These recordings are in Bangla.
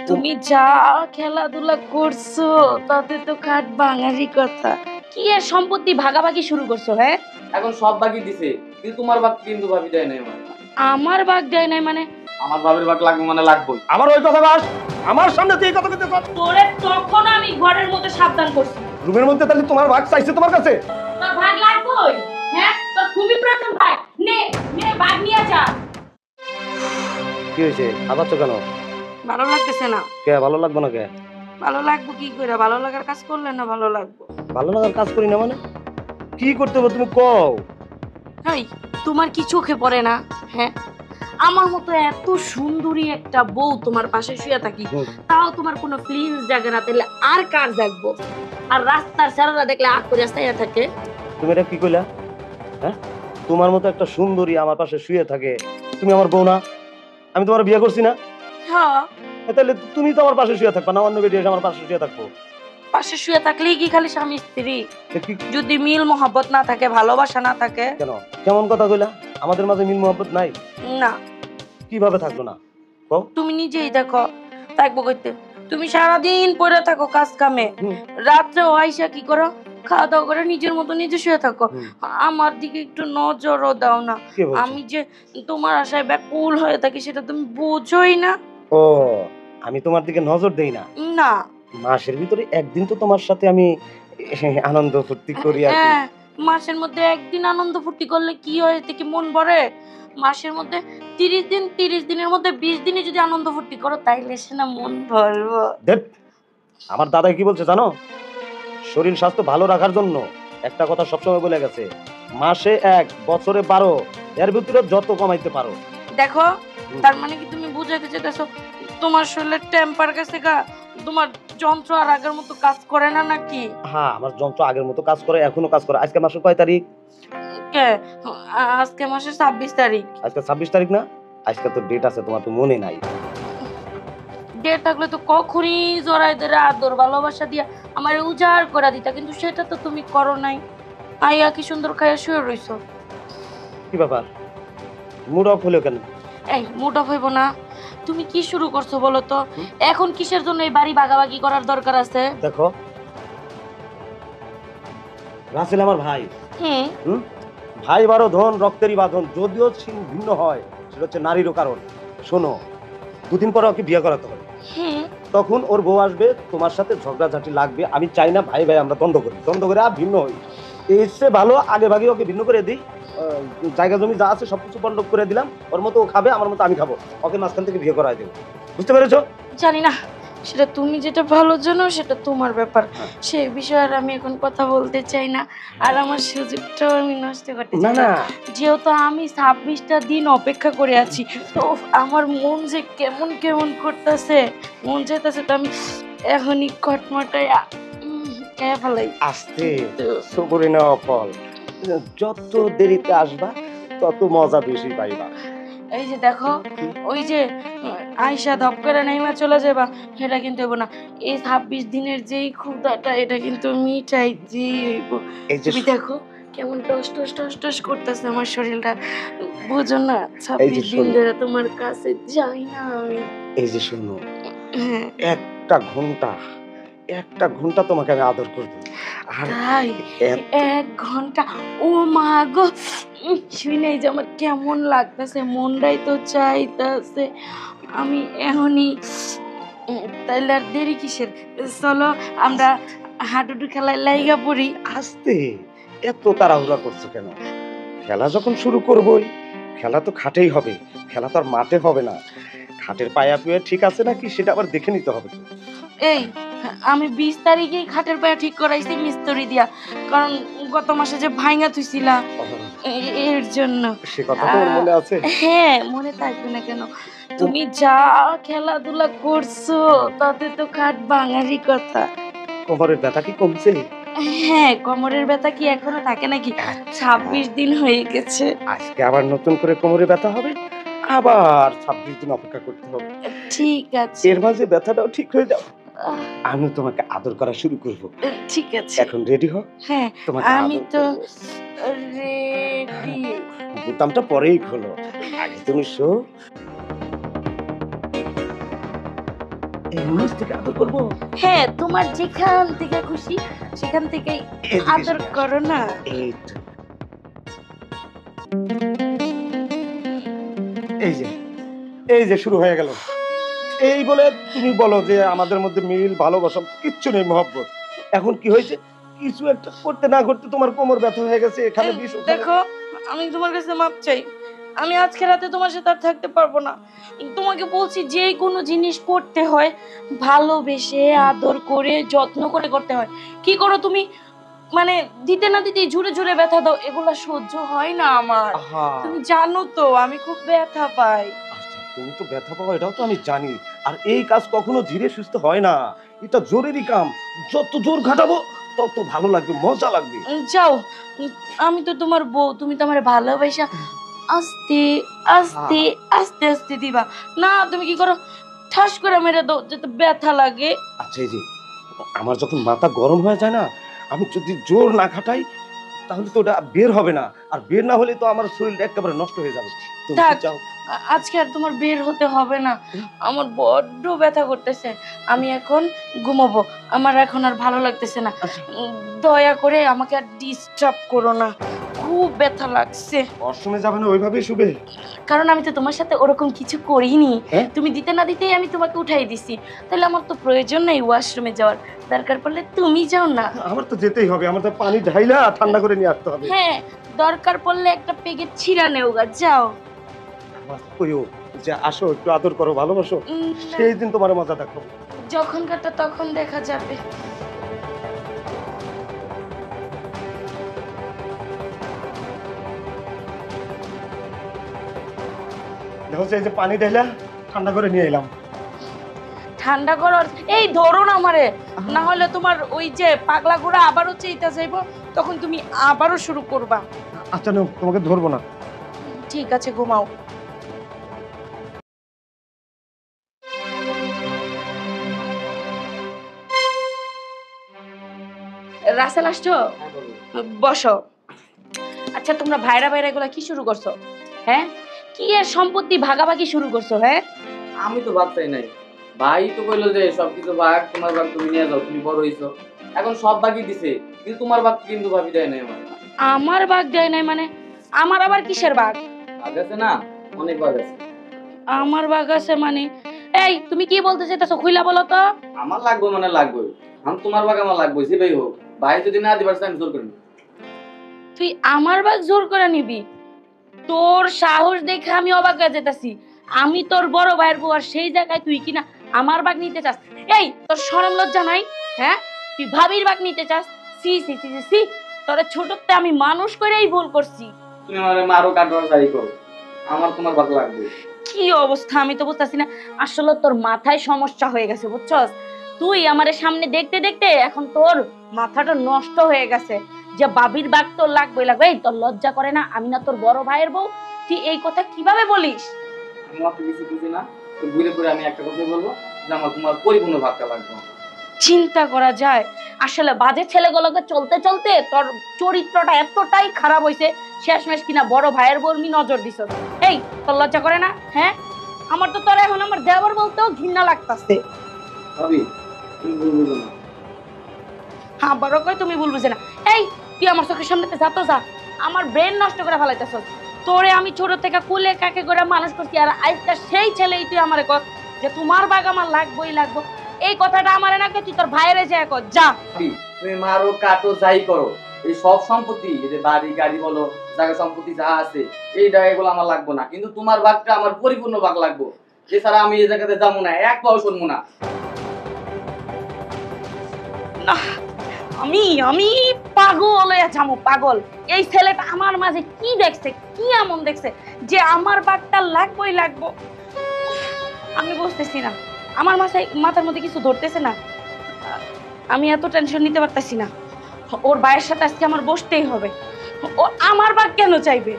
তুমি যা খেলাধুলা করছো তাতে তো খাট ভাঙারই কথা। কি এর সম্পত্তি ভাগাভাগি শুরু করছো? হ্যাঁ, এখন সব বাকি দিছে, কিন্তু তোমার ভাগ কিন্তু ভাবি দেয় নাই। আমার ভাগ দেয় নাই মানে? আমার ভাবির ভাগ লাগবে মানে লাগবেই। আবার ওই কথা বাস, আমার সামনে তুই এই কথা কইতে পার? তোরে তখন আমি ঘরের মধ্যে সাবধান করছি। রুমের মধ্যে তাহলে তোমার ভাগ চাইছে তোমার কাছে? তোর ভাগ লাগবেই। হ্যাঁ, তোর খুবই প্রথম ভাগ। নে নে ভাগ নিয়ে যা। কি হয়েছে, আবাচ্ছ কেন? ভালো লাগতেছে না। কে ভালো লাগবে না? কে ভালো লাগবো কি করে? ভালো লাগার কাজ করলে না ভালো লাগবো? ভালো লাগার কাজ করি না মানে? কি করতে হবে তুমি কও? এই, তোমার কি চোখে পড়ে না? হ্যাঁ, আমার মতো এত সুন্দরী একটা বউ তোমার পাশে শুয়ে থাকি, তাও তোমার কোনো ফিলিংস জাগে না, তাহলে আর কার জাগবো? আর রাস্তার সারারা দেখলে আগ করে রাস্তায় থাকে। তুমি এটা কি কইলা? হ্যাঁ, তোমার মতো একটা সুন্দরী আমার পাশে শুয়ে থাকে, তুমি আমার বউ না? আমি তোমার বিয়ে করছি না? হ্যাঁ, তাহলে তুমি তো আমার পাশে শুয়ে থাকবা না? অন্য বেটি এসে আমার পাশে শুয়ে থাকবো? পাশে শুয়ে থাকলেই কি খালি স্বামী স্ত্রী? যদি মিল মোহাব্বত না থাকে, ভালোবাসা না থাকে? কেন, কেমন কথা কইলা? আমাদের মাঝে মিল মোহাব্বত নাই? না। কিভাবে থাকলো না? তুমি নিজেই দেখো, থাকবো কইতে তুমি সারাদিন পড়ে থাকো কাজ কামে, রাত্রে আইসা কি করো? খাওয়া দাওয়া করে নিজের মতো নিজে শুয়ে থাকো। আমার দিকে একটু নজরও দাও না। আমি যে তোমার আশায় ব্যাকুল হয়ে থাকি সেটা তুমি বোঝোই না। ও, আমি তোমার দিকে নজর দেই না? না। মাসের ভিতরে একদিন তো তোমার সাথে আমি আনন্দ ফুর্তি করি আর কি। মাসের মধ্যে একদিন আনন্দ ফুর্তি করলে কি হয়? এতে কি মন ভরে? মাসের মধ্যে 30 দিন, 30 দিনের মধ্যে 20 দিনে যদি আনন্দ ফুর্তি করো তাইলে সে না মন ভরবো। আমার দাদা কি বলছে জানো? শরীর স্বাস্থ্য ভালো রাখার জন্য একটা কথা সবসময় বলে গেছে, মাসে 1, বছরে 12, এর ভিতরে যত কমাইতে পারো। দেখো, তার মানে কি তুমি বুঝাইতে চাইতেছো তোমার শরীরের টেম্পার গেছে গা? তোমার যন্ত্র আর আগের মতো কাজ করে না নাকি? হ্যাঁ, আমার যন্ত্র আগের মতো কাজ করে, এখনো কাজ করে। আজকে মাসের কয় তারিখ? কে? আজকে মাসের 26 তারিখ। আজকে 26 তারিখ না? আজকে তো ডেট আছে, তোমার তো মনে নাই। ডেট থাকলে তো কখনই জড়াই ধরে আদর ভালোবাসা দিয়া আমার উজাড় করে দিতা, কিন্তু সেটা তো তুমি করো নাই। আইয়া কি সুন্দর খাইয়া শুয়ে রইছো। কি ব্যাপার, মুড অফ হলো কেন? এই, মুড অফ হইব না? তুমি কি শুরু করছো বলো তো? এখন কিসের জন্য এই বাড়ি ভাগাভাগি করার দরকার আছে? দেখো, রাসেল আমার ভাই। ভাই বারো ধন, রক্তেরই বাঁধন, যদিও ভিন্ন হয়, সেটা হচ্ছে নারীরও কারণ। শোনো, 2 দিন পরে ওকে বিয়ে করাতে হবে। তখন ওর বউ আসবে, তোমার সাথে ঝগড়াঝাটি লাগবে। আমি চাই না ভাই ভাই আমরা দ্বন্দ্ব করে আর ভিন্ন হই। এসে ভালো আগে ভাগে ওকে ভিন্ন করে দিই, জায়গা জমি যা আছে সবকিছু বন্ধক করে দিলাম। ওর মতো ও খাবে, আমার মতো আমি খাবো, ওকে মাঝখান থেকে বিয়ে করাই দেবো। বুঝতে পেরেছো? জানি না, সেটা তুমি যেটা ভালো জানো সেটা তোমার ব্যাপার। সেই বিষয়ে আর আমি এখন কথা বলতে চাই না, আর আমার সুযোগটাও আমি নষ্ট করতে চাই না। যেহেতু আমি 26টা দিন অপেক্ষা করে আছি, তো আমার মন যে কেমন কেমন করতেছে, মন চাইতেছে তো আমি এখনই কটমটাই খেয়ে ফেলাই। আস্তে সবরে নেওয়া ফল, যত দেরিতে আসবা তত মজা বেশি পাইবা। এই যে দেখো, ওই যে আয়শা ধপ করে নেমে চলে যাবা, সেটা কিন্তু হইব না। এই 26 দিনের যেই ক্ষুধাটা, এটা কিন্তু মিটাই হইব। তুমি দেখো কেমন টস টস টস টস করতেছে আমার শরীরটা, বুঝো না? 26 দিন ধরে তোমার কাছে যাই না আমি। এই যে শোনো, একটা ঘন্টা তোমাকে আমি আদর করবো। তাই? 1 ঘন্টা? ও মা গো, শুনেই যে আমার কেমন লাগতেছে, মনটাই তো চাইতেছে আমি এখনই। তাইলে আর দেরি কিসের? চলো আমরা হাডুডু খেলায় লাইগা পড়ি। আস্তে, এত তাড়াহুড়া করছো কেন? খেলা যখন শুরু করবোই, খেলা তো খাটেই হবে, খেলা তো আর মাঠে হবে না। খাটের পায়া পুয়া ঠিক আছে নাকি সেটা আবার দেখে নিতে হবে। এই, আমি 20 তারিখেই খাটের পায়া ঠিক করাইছি মিস্ত্রি দিয়া, কারণ গত মাসে যে ভাঙা থুইছিলা এর জন্য। সে কথা তো মনে আছে? হ্যাঁ, মনে থাকবে না কেন? তুমি যা খেলাধুলা করছো তাতে তো খাট ভাঙারই কথা। কোমরের ব্যথা কি কমছে? হ্যাঁ, কোমরের ব্যথা কি এখনো থাকে নাকি? 26 দিন হয়ে গেছে। আজকে আবার নতুন করে কোমরে ব্যথা হবে, আবার 26 দিন অপেক্ষা করতে হবে। ঠিক আছে, এর মাঝে ব্যথাটাও ঠিক হয়ে যাও, আমি তোমাকে আদর করা শুরু করব। ঠিক আছে, এখন রেডি হও। হ্যাঁ, আমি তো রেডি। বোতামটা পরেই খোলো, আগে তুমি শো। এই নিচ থেকে আদর করবো? হ্যাঁ, তোমার যেখান থেকে খুশি সেখান থেকে এদিকে আদর করো না। এই তো। এই যে এই যে শুরু হয়ে গেল। এই বলে তুমি বলো যে আমাদের মধ্যে মিল ভালোবাসা কিচ্ছু নেই, মহব্বত। এখন কি হয়েছে? কিছু একটা করতে না করতে তোমার কোমর ব্যথা হয়ে গেছে, এখানে বিষ ওখানে। দেখো, আমি তোমার কাছে মাপ চাই। আমি আজকে রাতে তোমার সাথে আর থাকতে পারবো না। তোমাকে বলছি, যে কোনো জিনিস করতে হয় ভালোবেসে আদর করে যত্ন করে করতে হয়। কি করো তুমি? মানে দিতে না দিতে জুড়ে জুড়ে ব্যথা দাও, এগুলা সহ্য হয় না আমার। তুমি জানো তো আমি খুব ব্যথা পাই। আচ্ছা, তুমি তো ব্যথা পাও এটাও তো আমি জানি। আর এই কাজ কখনো ধীরে সুস্থ হয় না, এটা জরুরি কাম। যত জোর ঘাটাবো তত ভালো লাগবে, মজা লাগবে। যাও, আমি তো তোমার বউ, তুমি তো আমার ভালোবাসা আস্তে আস্তে আস্তে আস্তে দিবা না। তুমি কি করো, ঠাস করে মেরে দাও যাতে ব্যথা লাগে। আচ্ছা, এই যে আমার যখন মাথা গরম হয়ে যায় না, আমি যদি জোর না খাটাই তাহলে তো ওটা বের হবে না, আর বের না হলে তো আমার শরীরটা একেবারে নষ্ট হয়ে যাবে। তুমি কি চাও? আজকে আর তোমার বের হতে হবে না, আমার বড্ড ব্যথা করতেছে। আমি এখন ঘুমাবো, আমার এখন আর ভালো লাগতেছে না। দয়া করে আমাকে আর ডিস্টার্ব করো না, খুব ব্যথা লাগছে। অসময়ে যাবে না, ওইভাবেই শুবে। কারণ আমি তো তোমার সাথে ওরকম কিছু করিনি। তুমি দিতে না দিতেই আমি তোমাকে উঠাই দিছি, তাহলে আমার তো প্রয়োজন নেই ওয়াশরুমে যাওয়ার। দরকার পড়লে তুমি যাও না। আমার তো যেতেই হবে, আমার তো পানি ঢাইলা ঠান্ডা করে নিয়ে আসতে হবে। হ্যাঁ, দরকার পড়লে একটা পেগের ছিঁড়া নেওগা, যাও। কইও যে আসো একটু আদর করো, ভালোবাসো, সেই দিন তোমার মজা দেখো। যখন কাটা তখন দেখা যাবে। দেখো এই যে পানি ঢাইলা ঠান্ডা করে নিয়ে এলাম। ঠান্ডা করার এই ধরো না আমারে, না হলে তোমার ওই যে পাগলা ঘোড়া আবারও চাইতে যাইবো, তখন তুমি আবারও শুরু করবা। আচ্ছা নাও, তোমাকে ধরবো না। ঠিক আছে, ঘুমাও। রাসেল আসছো? বসো। আচ্ছা, তোমরা ভাইরা ভাইরা এগুলা কি শুরু করছো? হ্যাঁ, কি এর সম্পত্তি ভাগাভাগি শুরু করছো? হ্যাঁ, আমি তো ভাবতেই নাই। ভাই তো কইলো যে সবকিছু ভাগ, তোমার ভাগ তুমি নিয়ে যাও, তুমি বড় হইছো। এখন সব ভাগই দিছে, কিন্তু তোমার ভাগ কিন্তু ভাবি দেয় নাই আমার। আমার ভাগ দেয় নাই মানে? আমার আবার কিসের ভাগ? ভাগ আছে না, অনেক ভাগ আছে। আমার ভাগ আছে মানে? এই তুমি কি বলতে চাইতেছো, খুইলা বলো তো। আমার লাগবে মানে লাগবে, আমি তোমার ভাগ আমার লাগবে, যে ভাই হোক। ভাই যদি না দিবার চাই আমি জোর করি। তুই আমার ভাগ জোর করে নিবি? তোর সাহস দেখে আমি অবাক হয়ে যেতেছি। আমি তোর বড় ভাইয়ের বউ, আর সেই জায়গায় তুই কিনা আমার ভাগ নিতে চাস? এই, তোর শরম লজ্জা নাই? হ্যাঁ, তুই ভাবির ভাগ নিতে চাস? সি সি সি সি, তোরে ছোটতে আমি মানুষ করেই ভুল করছি। তুমি আমারে মারো, কাটো, যাই করো, আমার তোমার ভাগ লাগবে। কি অবস্থা আমি তো বুঝতেছি না। আসলে তোর মাথায় সমস্যা হয়ে গেছে, বুঝছস? তুই আমারে সামনে দেখতে দেখতে এখন তোর মাথাটা নষ্ট হয়ে গেছে, যে বাবির বাগ তোর লাগবে লাগবে। এই, তোর লজ্জা করে না? আমি না তোর বড় ভাইয়ের বউ, তুই এই কথা কিভাবে বলিস? আমি অত কিছু বুঝি না, তো ঘুরে ঘুরে আমি একটা কথাই বলবো যে আমার তোমার পরিপূর্ণ ভাগটা লাগবে। চিন্তা করা যায়? আসলে বাজে ছেলেগুলোকে চলতে চলতে তোর চরিত্রটা এতটাই খারাপ হয়েছে, শেষমেশ কিনা বড় ভাইয়ের বউ নজর দিছ। এই, তোর লজ্জা করে না? হ্যাঁ, আমার তো তোর এখন আমার দেবর বলতেও ঘৃণা লাগতাছে। ভাবি তুমি ভুল বুঝো না। হ্যাঁ, বড় কই তুমি ভুল বুঝে না। এই, তুই আমার চোখের সামনেতে যা তো যা, আমার ব্রেন নষ্ট করে ফেলাইতেছ। তোরে আমি ছোট থেকে কুলে কাকে করে মানুষ করছি, আর আজকে সেই ছেলেই তুই আমারে কর যে তোমার বাগ আমার লাগবেই লাগবো। এই কথাটা আমারে না কে, তুই তোর ভাইয়েরে যা কর, যা। তুমি মারো, কাটো, যাই করো, এই সব সম্পত্তি, এই যে বাড়ি গাড়ি বলো, জায়গা সম্পত্তি যা আছে, এই জায়গাগুলো আমার লাগবে না, কিন্তু তোমার ভাগটা আমার পরিপূর্ণ ভাগ লাগবে। এছাড়া আমি এই জায়গাতে যাবো না, এক পাও শুনবো না। আমি আমি পাগল হয়ে যাবো, পাগল। এই ছেলেটা আমার মাঝে কি দেখছে, কি এমন দেখছে যে আমার বাগটা লাগবোই লাগবো? আমি বুঝতেছি না, আমার মাথার মধ্যে কিছু ধরতেছে না। আমি এত টেনশন নিতে পারতেছি না। ওর ভাইয়ের সাথে আজকে আমার বসতেই হবে। ও আমার ভাগ কেন চাইবে?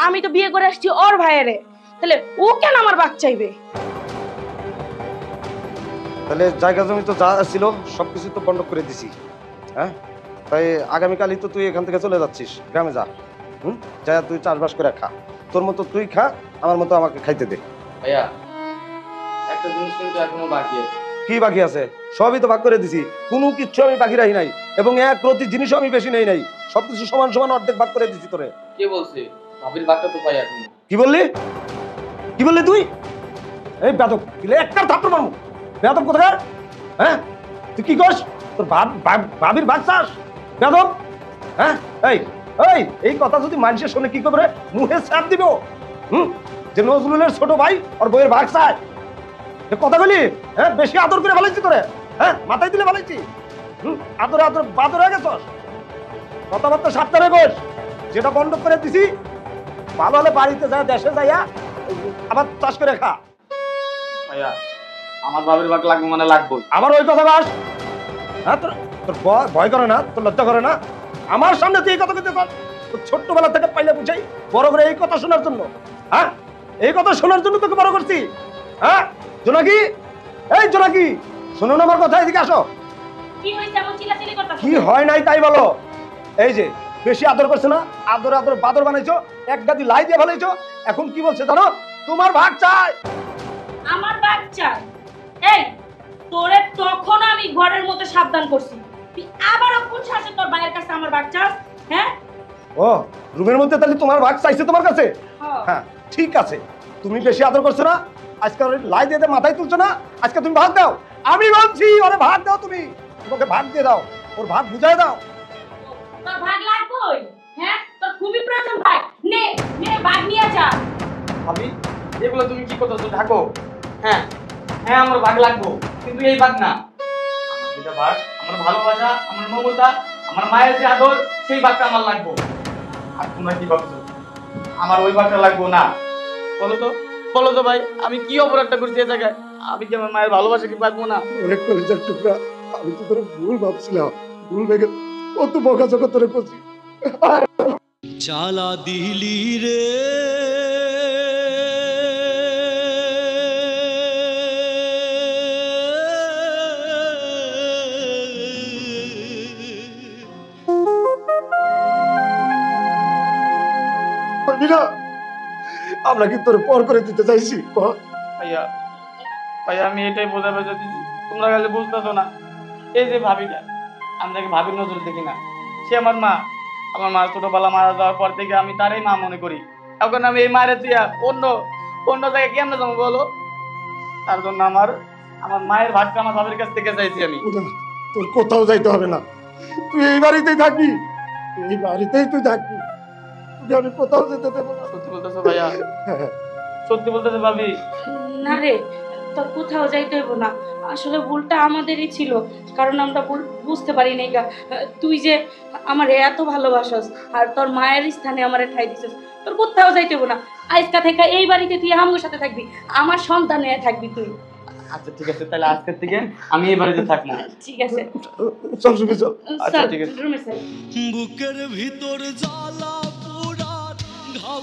আমি তো বিয়ে করে আসছি ওর ভাইয়েরে, তাহলে ও কেন আমার ভাগ চাইবে? তাহলে জায়গা জমি তো যা ছিল সবকিছু তো বন্ধ করে দিছি। হ্যাঁ, তাই আগামীকালই তো তুই এখান থেকে চলে যাচ্ছিস, গ্রামে যা। যা, তুই চাষবাস করে খা, তোর মতো তুই খা, আমার মতো আমাকে খাইতে দে। ভাইয়া একটা জিনিস জিনিস কিন্তু এখনো বাকি আছে। কি বাকি আছে? সবই তো ভাগ করে দিছি, কোনো কিচ্ছু আমি বাকি রাখি নাই, এবং এক প্রতি জিনিসও আমি বেশি নেই নাই, সবকিছু সমান সমান অর্ধেক ভাগ করে দিছি তোরে। কে বলছে? ভাবির ভাগটা তো পাই এখনো। কি বললি? কি বললি তুই? এই বেদব, দিলে একটা থাপ্পড় মারমু। বেদব কোথাকার? হ্যাঁ, তুই কি করস? তোর ভাবির ভাগ চাস? বেদব। হ্যাঁ, এই এই এই কথা যদি মানুষের শুনে কি করবে? মুখে চাপ দিব। যে নজরুলের ছোট ভাই আর বইয়ের ভাগ চায়, কথা বলি? হ্যাঁ, বেশি আদর করে ফেলাইছি তোরে। হ্যাঁ, মাথায় দিলে ফেলাইছি। আদরে আদর বাদর হয়ে গেছস। কথাবার্তা সাবধানে বস। যেটা বন্ধ করে দিছি, ভালো হলে বাড়িতে যা, দেশে যাইয়া আবার চাষ করে খা। ভাইয়া আমার ভাবির ভাগ লাগবে মানে লাগবে। আবার ওই কথা বাস। হ্যাঁ, তোর তোর ভয় করে না? তোর লজ্জা করে না? আমার সামনে তুই এই কথা কিন্তু তোর ছোট্টবেলা থেকে পাইলে বুঝাই বড় করে এই কথা শোনার জন্য। হ্যাঁ, এই কথা শোনার জন্য তোকে বড় করছি। হ্যাঁ জোনাকি, এই জোনাকি, শোনো না আমার কথা, এদিকে আসো। কি হইছে এমন চিল্লাচিল্লি করতেছ? কি হয় নাই তাই বলো। এই যে বেশি আদর করছে না, আদর আদর বাদর বানাইছো, এক গাদি লাই দিয়ে ফেলাইছো। এখন কি বলছে জানো? তোমার ভাগ চাই। আমার বাচ্চা? এই তোরে তখন আমি ঘরের মধ্যে সাবধান করছি, তুই আবারও কোন সাহসে তোর ভাইয়ের কাছে আমার বাচ্চা? হ্যাঁ, ও রুমের মধ্যে তাহলে তোমার ভাগ চাইছে তোমার কাছে? হ্যাঁ। হ্যাঁ ঠিক আছে, তুমি বেশি আদর করছো না, আজকে ওর লাই দিয়ে মাথায় তুলছো না, আজকে তুমি ভাগ দাও। আমি বলছি ওরে ভাগ দাও, তুমি তোমাকে ভাগ দিয়ে দাও, ওর ভাগ বুঝাই দাও। তোর ভাগ লাগবে? হ্যাঁ, তোর খুবই প্রয়োজন ভাগ। নে নে, ভাগ নিয়ে যা। ভাবি এগুলো তুমি কি করতেছো? ঢাকো। হ্যাঁ হ্যাঁ, আমার ভাগ লাগবো, কিন্তু এই ভাগ না। আমার যেটা ভাগ, আমার ভালোবাসা, আমার মমতা, আমার মায়ের যে আদর, সেই ভাগটা আমার লাগবো। আর তোমরা কি ভাবছো আমার ওই ভাগটা লাগবো না? বলো তো, বলো তো ভাই, আমি কি অপরাধটা করছি এই জায়গায়? আমি কি আমার মায়ের ভালোবাসা কি পাবো না? অনেক কলেজের টুকরা, আমি তো তোর ভুল ভাবছিলাম, ভুল ভেবে কত বকাঝকা তোরে করছি। চালা দিলি রে আমরা কি তোর পর করে দিতে চাইছি? ভাইয়া ভাইয়া, আমি এটাই বোঝাতে চাইছি, তোমরা গেলে বুঝতেছো না। এই যে ভাবিটা, আমি তাকে ভাবির নজর দেখি না, সে আমার মা। আমার মা ছোটবেলা মারা যাওয়ার পর থেকে আমি তারই মা মনে করি। এখন আমি এই মায়ের তুই অন্য অন্য জায়গায় কেমনে যাবো বলো? তার জন্য আমার আমার মায়ের ভাগটা আমার ভাবির কাছ থেকে চাইছি আমি। তোর কোথাও যাইতে হবে না, তুই এই বাড়িতেই থাকবি, এই বাড়িতেই তুই থাকবি, তুই আমি কোথাও যেতে দেবো না। সত্যি বলতেছো ভাইয়া? সত্যি বলতেছো ভাবি? না রে, তোর কোথাও যাইতে হইব না। আসলে ভুলটা আমাদেরই ছিল, কারণ আমরা বুঝতে পারি নাই গা। তুই যে আমার এত ভালোবাসস আর তোর মায়ের স্থানে আমারে ঠাই দিছিস, তোর কোথাও যাইতে হইব না। আজকা থেকে এই বাড়িতে তুই আমার সাথে থাকবি, আমার সন্তান হয়ে থাকবি তুই। আচ্ছা ঠিক আছে, তাহলে আজকের থেকে আমি এই বাড়িতে থাকবো। ঠিক আছে, চল শুনে চল। আচ্ছা ঠিক আছে। রুমে চল। বুকের ভিতর জ্বালা পোড়ার ঘাউ